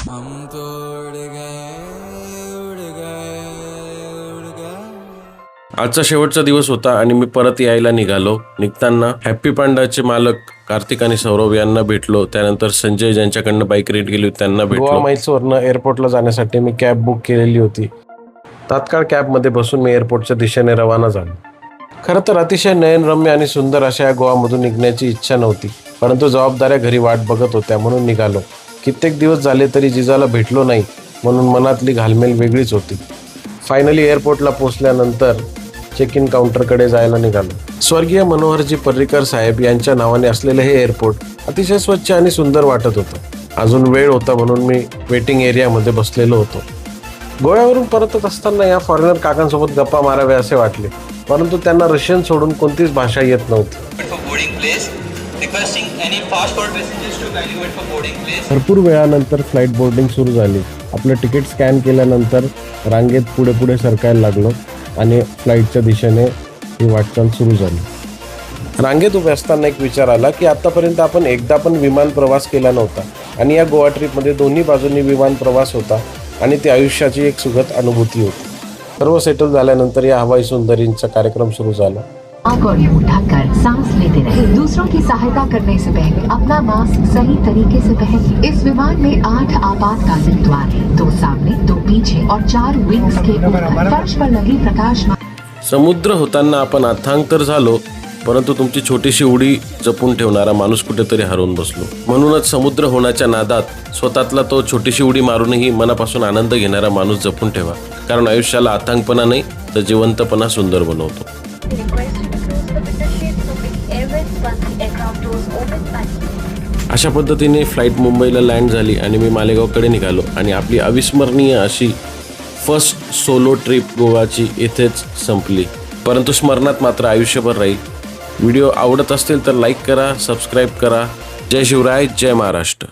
हम तो उड़ गए उड़ गए उड़ गए। आजचा शेवटचा दिवस होता आणि मी परत यायला निघालो. निघताना हॅप्पी पांडाचे मालक कार्तिक आणि सौरभ यांना भेटलो. त्यानंतर संजय ज्यांच्याकडनं बाईक रेंट केली होती त्यांना भेटलो. गोवा मैसूरनं एअरपोर्टला जाण्यासाठी मी कॅब बुक केलेली होती. तात्काळ कॅबमध्ये बसून मी एअरपोर्टच्या दिशेने रवाना झालो. खरं तर अतिशय नयनरम्य आणि सुंदर अशा या गोवामधून निघण्याची इच्छा नव्हती, परंतु जबाबदाऱ्या घरी वाट बघत होत्या म्हणून निघालो. कित्येक दिवस झाले तरी जिजाला भेटलो नाही म्हणून मनातली घालमेल वेगळीच होती. फायनली एअरपोर्टला पोहोचल्यानंतर चेक इन काउंटरकडे जायला निघालो. स्वर्गीय मनोहरजी पर्रिकर साहेब यांच्या नावाने असलेले हे एअरपोर्ट अतिशय स्वच्छ आणि सुंदर वाटत होतं. अजून वेळ होता म्हणून मी वेटिंग एरियामध्ये बसलेलो होतो. गोव्यावरून परतत असताना या फॉरेनर काकांसोबत गप्पा मारावे असे वाटले, परंतु त्यांना रशियन सोडून कोणतीच भाषा येत नव्हती. भरपूर वेळानंतर फ्लाईट बोर्डिंग सुरू झाली. आपलं तिकीट स्कॅन केल्यानंतर रांगेत पुढे पुढे सरकायला लागलो आणि फ्लाईटच्या दिशेने ही वाटचाल सुरू झाली. रांगेत उभे असताना एक विचार आला की आतापर्यंत आपण एकदा पण विमान प्रवास केला नव्हता आणि या गोवा ट्रिपमध्ये दोन्ही बाजूंनी विमान प्रवास होता आणि ती आयुष्याची एक सुखद अनुभूती होती. सर्व सेटल झाल्यानंतर या हवाई सुंदरींचा कार्यक्रम सुरू झाला. और मुंह ढककर सांस लेते रहे. दूसरों की सहायता करने से पहले अपना मास्क सही तरीके से पहनें. इस विमान में 8 आपातकालीन द्वार हैं, 2 सामने, 2 पीछे और 4 विंग्स के ऊपर फर्श पर लगी प्रकाशमान. समुद्र होताना आपण अथांग तर झालो, परंतु तुमची छोटीशी उडी जपून ठेवणारा माणूस कुठेतरी हरवून बसलो. म्हणूनच समुद्र होण्याच्या नादात स्वतःतला तो छोटीशी उडी मारूनही मनापासून आनंद घेणारा माणूस जपून ठेवा, कारण आयुष्याला अथांगपणा नाही तर जिवंतपणा सुंदर बनवतो. अशा पद्धतीने फ्लाईट मुंबईला लँड झाली आणि मी मालेगावकडे निघालो आणि आपली अविस्मरणीय अशी फर्स्ट सोलो ट्रिप गोवाची इथेच संपली, परंतु स्मरणात मात्र आयुष्यभर राहील. व्हिडिओ आवडत असतील तर लाईक करा, सबस्क्राईब करा. जय शिवराय, जय महाराष्ट्र.